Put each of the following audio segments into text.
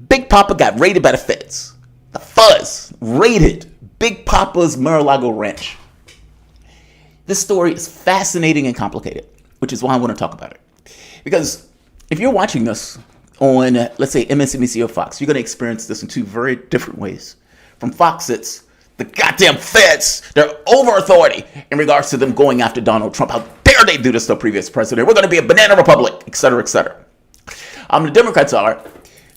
Big Papa got raided by the feds. The fuzz raided Big Papa's Mar-a-Lago ranch. This story is fascinating and complicated, which is why I want to talk about it. Because if you're watching this on, let's say, MSNBC or Fox, you're going to experience this in two very different ways. From Fox, it's the goddamn feds, they're over authority in regards to them going after Donald Trump. How dare they do this to a previous president? We're going to be a banana republic, et cetera, et cetera. The Democrats are,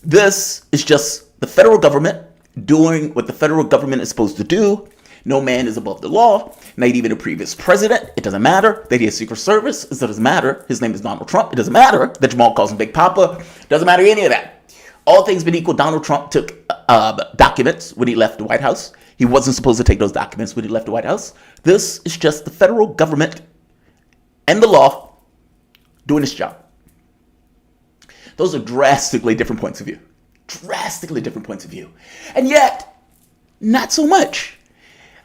this is just the federal government doing what the federal government is supposed to do. No man is above the law, not even a previous president. It doesn't matter that he has Secret Service. It doesn't matter. His name is Donald Trump. It doesn't matter that Jamarl calls him Big Papa. It doesn't matter any of that. All things being equal, Donald Trump took documents when he left the White House. He wasn't supposed to take those documents when he left the White House. This is just the federal government and the law doing its job. Those are drastically different points of view. Drastically different points of view. And yet, not so much.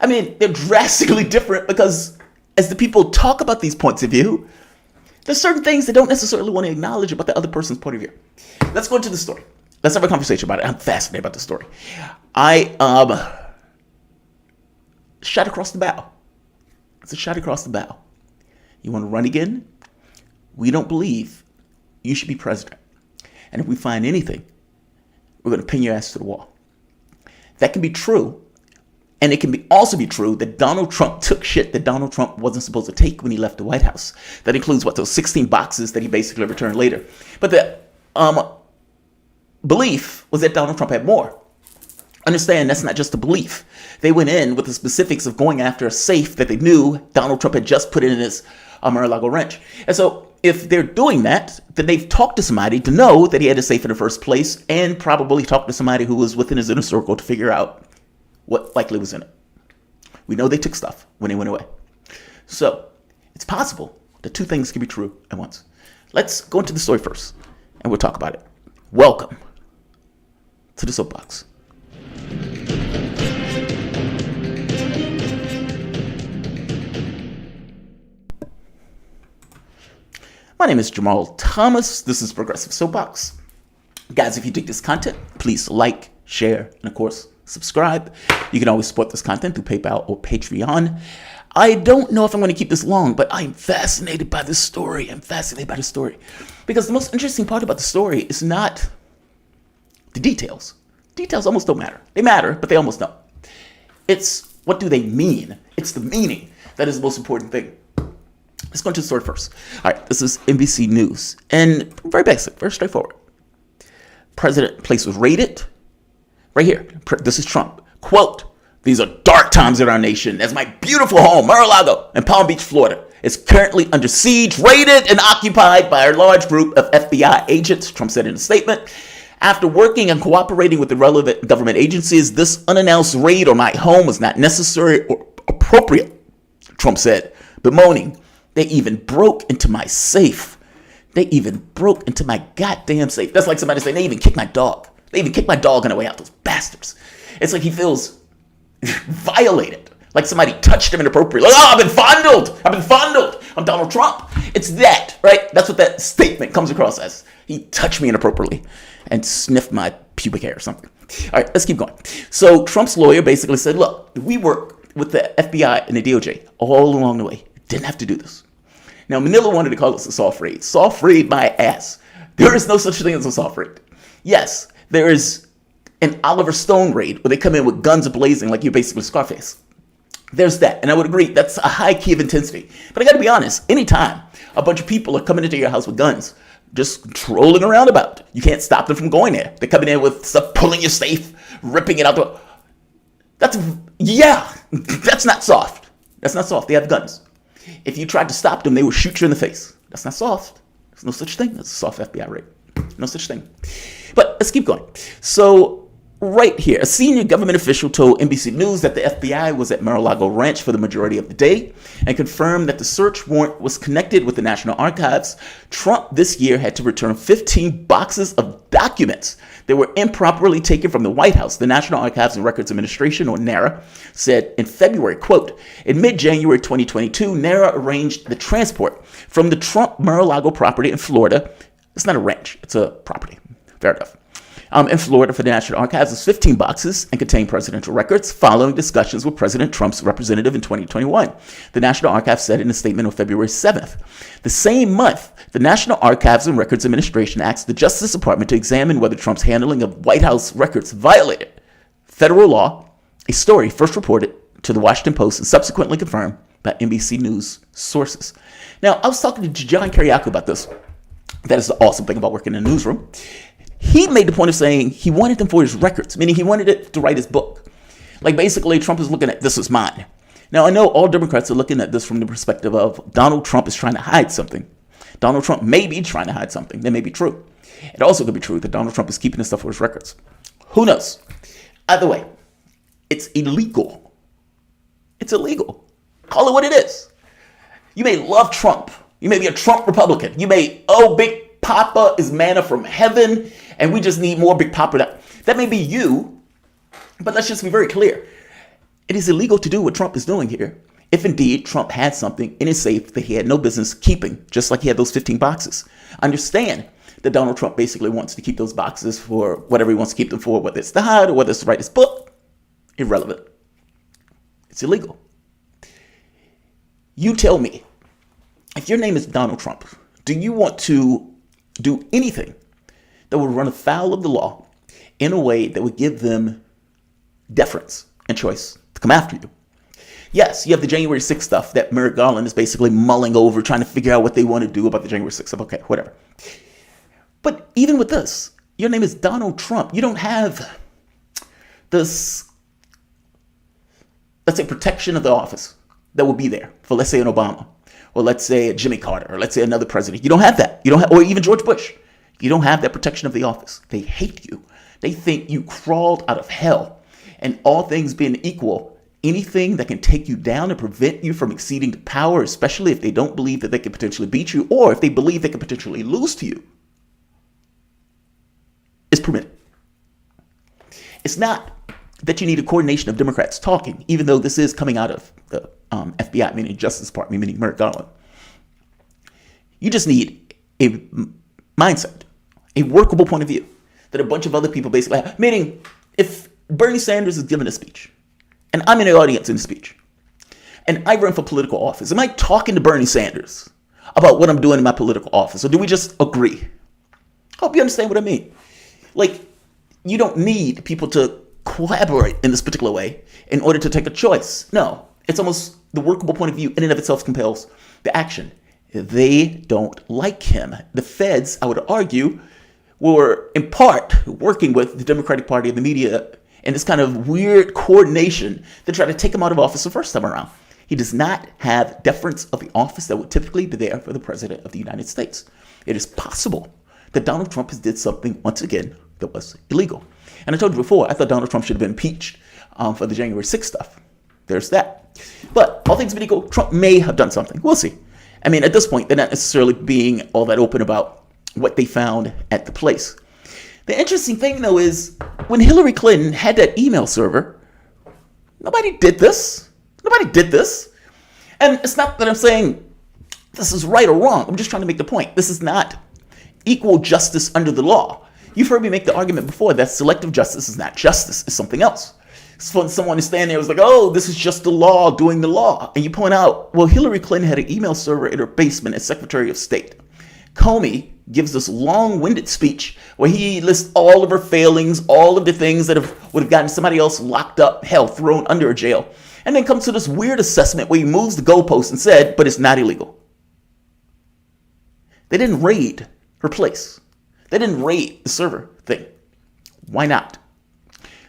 I mean, they're drastically different because as the people talk about these points of view, there's certain things they don't necessarily want to acknowledge about the other person's point of view. Let's go into the story. Let's have a conversation about it. I'm fascinated about the story. I shot across the bow. It's a shot across the bow. You want to run again? We don't believe you should be president. And if we find anything, we're going to pin your ass to the wall. That can be true. And it can also be true that Donald Trump took shit that Donald Trump wasn't supposed to take when he left the White House. That includes, those 16 boxes that he basically returned later. But the belief was that Donald Trump had more. Understand, that's not just a belief. They went in with the specifics of going after a safe that they knew Donald Trump had just put in his Mar-a-Lago ranch. And so if they're doing that, then they've talked to somebody to know that he had a safe in the first place, and probably talked to somebody who was within his inner circle to figure out what likely was in it. We know they took stuff when they went away. So it's possible that two things can be true at once. Let's go into the story first, and we'll talk about it. Welcome to the Soapbox. My name is Jamarl Thomas. This is Progressive Soapbox. Guys, if you dig this content, please like, share, and of course, subscribe. You can always support this content through PayPal or Patreon. I don't know if I'm going to keep this long, but I'm fascinated by this story. I'm fascinated by the story. Because the most interesting part about the story is not the details. Details almost don't matter. They matter, but they almost don't. It's what do they mean? It's the meaning that is the most important thing. Let's go into the story first. All right, this is NBC News. And very basic, very straightforward. President place was raided. Right here, this is Trump. Quote, "These are dark times in our nation as my beautiful home, Mar-a-Lago in Palm Beach, Florida, is currently under siege, raided, and occupied by a large group of FBI agents," Trump said in a statement. "After working and cooperating with the relevant government agencies, this unannounced raid on my home was not necessary or appropriate," Trump said, bemoaning, "They even broke into my safe. They even broke into my goddamn safe." That's like somebody saying, "They even kicked my dog. They even kicked my dog on the way out, those bastards." It's like he feels violated, like somebody touched him inappropriately. Like, "Oh, I've been fondled. I've been fondled. I'm Donald Trump." It's that, right? That's what that statement comes across as. He touched me inappropriately and sniffed my pubic hair or something. All right, let's keep going. So Trump's lawyer basically said, look, we worked with the FBI and the DOJ all along the way. Didn't have to do this. Now, Manila wanted to call this a soft raid. Soft raid my ass. There is no such thing as a soft raid. Yes, there is an Oliver Stone raid where they come in with guns blazing like you're basically Scarface. There's that. And I would agree, that's a high key of intensity. But I got to be honest, anytime a bunch of people are coming into your house with guns, just trolling around about, you can't stop them from going there. They're coming in with stuff, pulling your safe, ripping it out. That's not soft. That's not soft. They have guns. If you tried to stop them, they would shoot you in the face. That's not soft. There's no such thing as a soft FBI raid. No such thing. But let's keep going. So right here, a senior government official told NBC News that the FBI was at Mar-a-Lago Ranch for the majority of the day and confirmed that the search warrant was connected with the National Archives. Trump this year had to return 15 boxes of documents that were improperly taken from the White House. The National Archives and Records Administration, or NARA, said in February, quote, "In mid-January 2022, NARA arranged the transport from the Trump Mar-a-Lago property in Florida." It's not a ranch, it's a property. Fair enough. in Florida for the National Archives was 15 boxes and contained presidential records following discussions with President Trump's representative in 2021. The National Archives said in a statement on February 7th. The same month, the National Archives and Records Administration asked the Justice Department to examine whether Trump's handling of White House records violated federal law, a story first reported to the Washington Post and subsequently confirmed by NBC News sources. Now, I was talking to John Kiriakou about this. That is the awesome thing about working in a newsroom. He made the point of saying he wanted them for his records, meaning he wanted it to write his book. Like basically Trump is looking at this as mine. Now, I know all Democrats are looking at this from the perspective of Donald Trump is trying to hide something. Donald Trump may be trying to hide something. That may be true. It also could be true that Donald Trump is keeping this stuff for his records. Who knows? Either way, it's illegal. It's illegal. Call it what it is. You may love Trump. You may be a Trump Republican. You may, Big Papa is manna from heaven, and we just need more Big Papa. That may be you, but let's just be very clear. It is illegal to do what Trump is doing here. If indeed Trump had something in his safe that he had no business keeping, just like he had those 15 boxes. Understand that Donald Trump basically wants to keep those boxes for whatever he wants to keep them for, whether it's to hide or whether it's to write his book. Irrelevant. It's illegal. You tell me, if your name is Donald Trump, do you want to do anything that would run afoul of the law in a way that would give them deference and choice to come after you? Yes, you have the January 6th stuff that Merrick Garland is basically mulling over, trying to figure out what they want to do about the January 6th stuff. Okay, whatever. But even with this, your name is Donald Trump. You don't have this, let's say, protection of the office that would be there for, let's say, an Obama, or let's say a Jimmy Carter, or let's say another president. You don't have that. You don't have, or even George Bush. You don't have that protection of the office. They hate you. They think you crawled out of hell. And all things being equal, anything that can take you down and prevent you from exceeding to power, especially if they don't believe that they can potentially beat you, or if they believe they can potentially lose to you, is permitted. It's not that you need a coordination of Democrats talking, even though this is coming out of the FBI, meaning Justice Department, meaning Merrick Garland. You just need a mindset, a workable point of view that a bunch of other people basically have. Meaning, if Bernie Sanders is giving a speech, and I'm in the audience in the speech, and I run for political office, am I talking to Bernie Sanders about what I'm doing in my political office, or do we just agree? I hope you understand what I mean. Like, you don't need people to collaborate in this particular way in order to take a choice. No, it's almost the workable point of view in and of itself compels the action. They don't like him. The feds, I would argue, were in part working with the Democratic Party and the media in this kind of weird coordination to try to take him out of office the first time around. He does not have deference of the office that would typically be there for the President of the United States. It is possible that Donald Trump has did something, once again, that was illegal. And I told you before, I thought Donald Trump should have been impeached for the January 6th stuff. There's that. But all things being equal, Trump may have done something. We'll see. I mean, at this point, they're not necessarily being all that open about what they found at the place. The interesting thing, though, is when Hillary Clinton had that email server, nobody did this. Nobody did this. And it's not that I'm saying this is right or wrong. I'm just trying to make the point. This is not equal justice under the law. You've heard me make the argument before that selective justice is not justice. It's something else. So when someone is standing there and was like, oh, this is just the law doing the law. And you point out, well, Hillary Clinton had an email server in her basement as Secretary of State. Comey gives this long-winded speech where he lists all of her failings, all of the things that would have gotten somebody else locked up, hell, thrown under a jail. And then comes to this weird assessment where he moves the goalpost and said, but it's not illegal. They didn't raid her place. They didn't raid the server thing. Why not?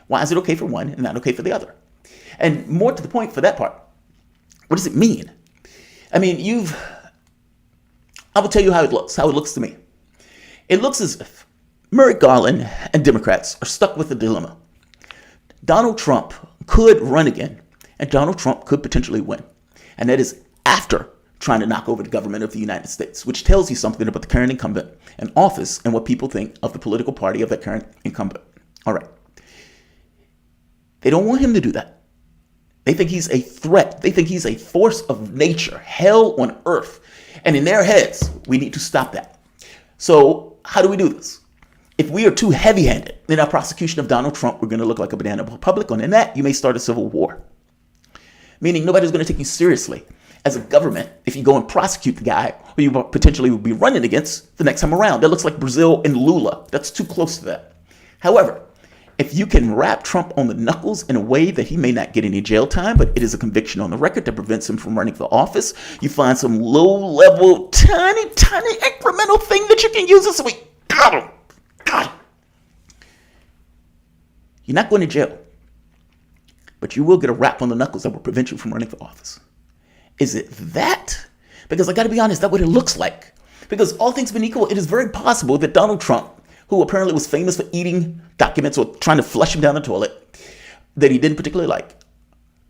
Why is it okay for one and not okay for the other? And more to the point for that part, what does it mean? I mean, I will tell you how it looks to me. It looks as if Merrick Garland and Democrats are stuck with a dilemma. Donald Trump could run again, and Donald Trump could potentially win. And that is after trying to knock over the government of the United States, which tells you something about the current incumbent in office and what people think of the political party of that current incumbent. All right. They don't want him to do that. They think he's a threat. They think he's a force of nature, hell on earth. And in their heads, we need to stop that. So how do we do this? If we are too heavy-handed in our prosecution of Donald Trump, we're going to look like a banana Republican. And that, you may start a civil war. Meaning nobody's going to take you seriously as a government if you go and prosecute the guy who you potentially will be running against the next time around. That looks like Brazil and Lula. That's too close to that. However, if you can wrap Trump on the knuckles in a way that he may not get any jail time, but it is a conviction on the record that prevents him from running for office, you find some low-level, tiny incremental thing that you can use this week. Got him. You're not going to jail, but you will get a rap on the knuckles that will prevent you from running for office. Is it that? Because I got to be honest, that's what it looks like. Because all things being equal, it is very possible that Donald Trump, who apparently was famous for eating documents or trying to flush them down the toilet that he didn't particularly like,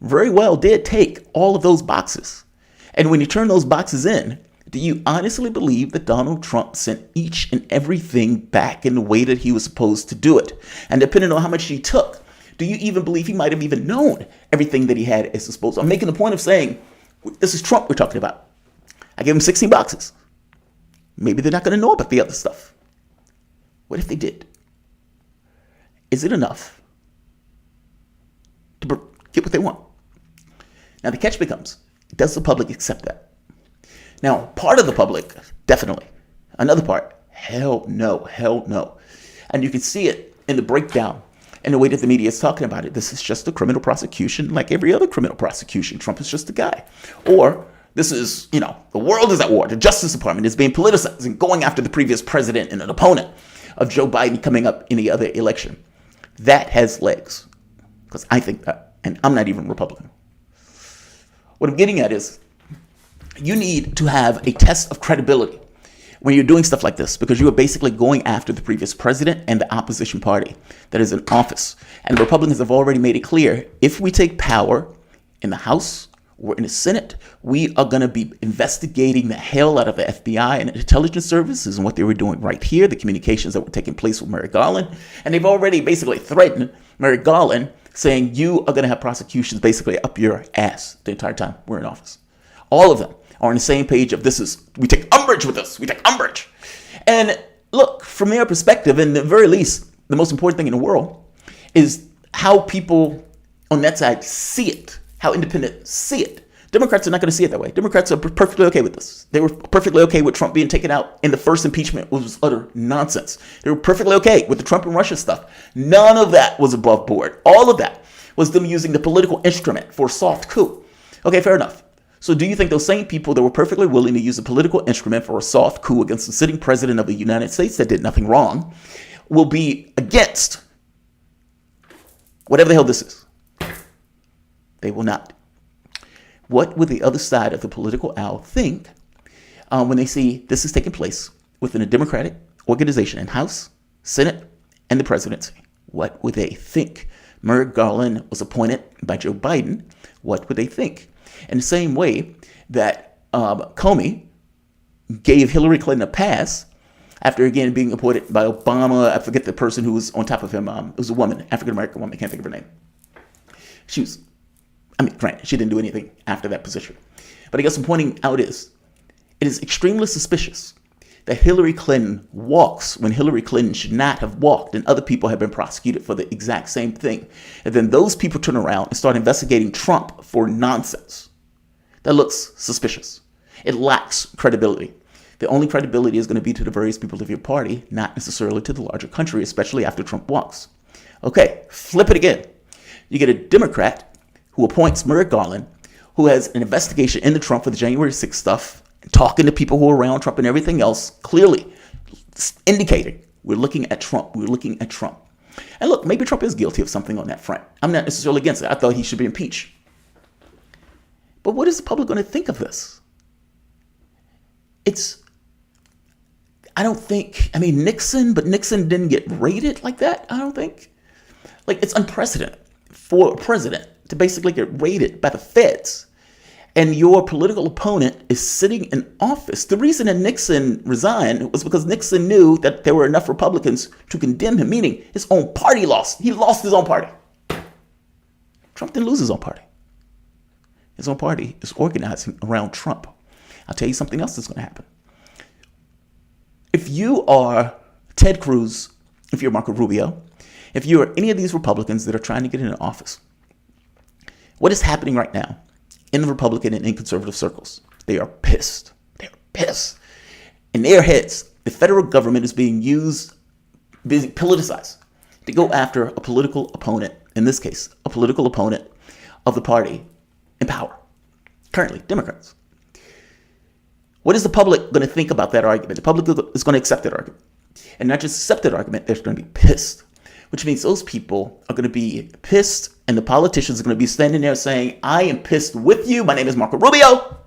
very well did take all of those boxes. And when you turn those boxes in, do you honestly believe that Donald Trump sent each and everything back in the way that he was supposed to do it? And depending on how much he took, do you even believe he might have even known everything that he had as disposal? I'm making the point of saying, this is Trump we're talking about. I gave him 16 boxes. Maybe they're not going to know about the other stuff. What if they did? Is it enough to get what they want? Now the catch becomes, does the public accept that? Now, part of the public, definitely. Another part, hell no. And you can see it in the breakdown and the way that the media is talking about it. This is just a criminal prosecution like every other criminal prosecution. Trump is just a guy. Or this is, the world is at war. The Justice Department is being politicized and going after the previous president and an opponent of Joe Biden coming up in the other election. That has legs. Because I think that. And I'm not even Republican. What I'm getting at is, you need to have a test of credibility when you're doing stuff like this, because you are basically going after the previous president and the opposition party that is in office. And the Republicans have already made it clear, if we take power in the House or in the Senate, we are going to be investigating the hell out of the FBI and the intelligence services and what they were doing right here, the communications that were taking place with Merrick Garland. And they've already basically threatened Merrick Garland, saying you are going to have prosecutions basically up your ass the entire time we're in office. All of them are on the same page of we take umbrage with this. We take umbrage. And look, from their perspective, in the very least, the most important thing in the world is how people on that side see it, how independents see it. Democrats are not going to see it that way. Democrats are perfectly okay with this. They were perfectly okay with Trump being taken out in the first impeachment, which was utter nonsense. They were perfectly okay with the Trump and Russia stuff. None of that was above board. All of that was them using the political instrument for a soft coup. Okay, fair enough. So do you think those same people that were perfectly willing to use a political instrument for a soft coup against the sitting president of the United States that did nothing wrong will be against whatever the hell this is? They will not. What would the other side of the political aisle think when they see this is taking place within a Democratic organization in House, Senate, and the presidency? What would they think? Merrick Garland was appointed by Joe Biden. What would they think? In the same way that Comey gave Hillary Clinton a pass after, again, being appointed by Obama. I forget the person who was on top of him. It was a woman, African-American woman. I can't think of her name. Granted, she didn't do anything after that position. But I guess what I'm pointing out is, it is extremely suspicious that Hillary Clinton walks when Hillary Clinton should not have walked, and other people have been prosecuted for the exact same thing. And then those people turn around and start investigating Trump for nonsense. That looks suspicious. It lacks credibility. The only credibility is going to be to the various people of your party, not necessarily to the larger country, especially after Trump walks. Okay, flip it again. You get a Democrat who appoints Merrick Garland, who has an investigation into Trump for the January 6th stuff, talking to people who are around Trump and everything else, clearly indicating we're looking at Trump. And look, maybe Trump is guilty of something on that front. I'm not necessarily against it. I thought he should be impeached. But what is the public going to think of this? Nixon didn't get raided like that, I don't think. It's unprecedented for a president to basically get raided by the feds. And your political opponent is sitting in office. The reason that Nixon resigned was because Nixon knew that there were enough Republicans to condemn him, meaning his own party lost. He lost his own party. Trump didn't lose his own party. His own party is organizing around Trump. I'll tell you something else that's going to happen. If you are Ted Cruz if you're Marco Rubio, if you're any of these Republicans that are trying to get into office, what is happening right now in the Republican and in conservative circles? They are pissed. They are pissed. In their heads, the federal government is being politicized to go after a political opponent, in this case, a political opponent of the party in power, currently Democrats. What is the public going to think about that argument? The public is going to accept that argument. And not just accept that argument, they're going to be pissed, which means those people are going to be pissed, and the politicians are going to be standing there saying, I am pissed with you. My name is Marco Rubio.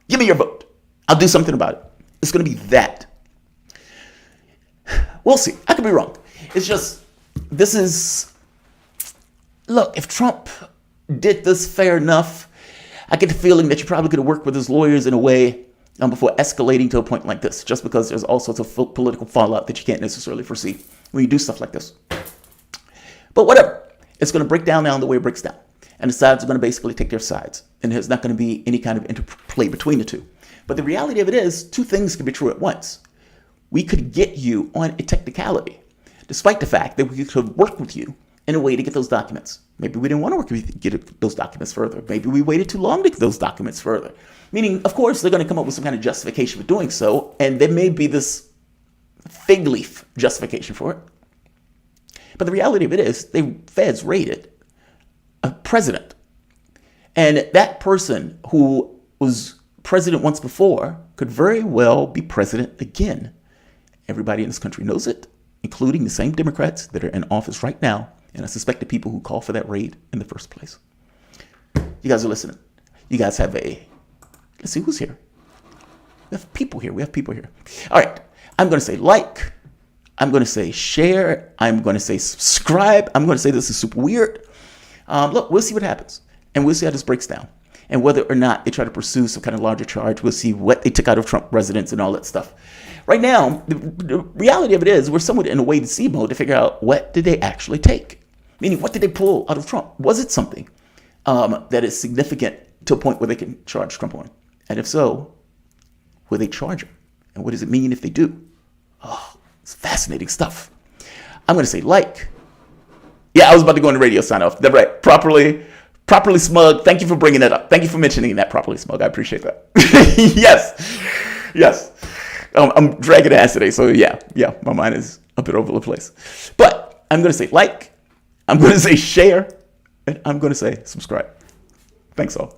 Give me your vote. I'll do something about it. It's going to be that. We'll see. I could be wrong. It's just, look, if Trump did this fair enough, I get the feeling that you're probably going to work with his lawyers in a way before escalating to a point like this, just because there's all sorts of political fallout that you can't necessarily foresee when you do stuff like this. But whatever. It's going to break down now the way it breaks down. And the sides are going to basically take their sides. And there's not going to be any kind of interplay between the two. But the reality of it is, two things can be true at once. We could get you on a technicality, despite the fact that we could work with you in a way to get those documents. Maybe we didn't want to work with you to get those documents further. Maybe we waited too long to get those documents further. Meaning, of course, they're going to come up with some kind of justification for doing so, and there may be this fig leaf justification for it. But the reality of it is, the feds raided a president. And that person who was president once before could very well be president again. Everybody in this country knows it, including the same Democrats that are in office right now, and I suspect the people who called for that raid in the first place. You guys are listening. You guys have let's see who's here. We have people here. All right. I'm going to say like. I'm going to say share. I'm going to say subscribe. I'm going to say this is super weird. Look, we'll see what happens. And we'll see how this breaks down. And whether or not they try to pursue some kind of larger charge. We'll see what they took out of Trump residents and all that stuff. Right now, the reality of it is we're somewhat in a wait-and-see mode to figure out what did they actually take. Meaning, what did they pull out of Trump? Was it something that is significant to a point where they can charge Trump on? And if so, will they charge him? And what does it mean if they do? Oh, it's fascinating stuff. I'm going to say like. Yeah, I was about to go on the radio sign off. That's right. Properly smug. Thank you for bringing that up. Thank you for mentioning that, properly smug. I appreciate that. Yes. I'm dragging ass today. So yeah, my mind is a bit over the place. But I'm going to say like. I'm going to say share. And I'm going to say subscribe. Thanks all.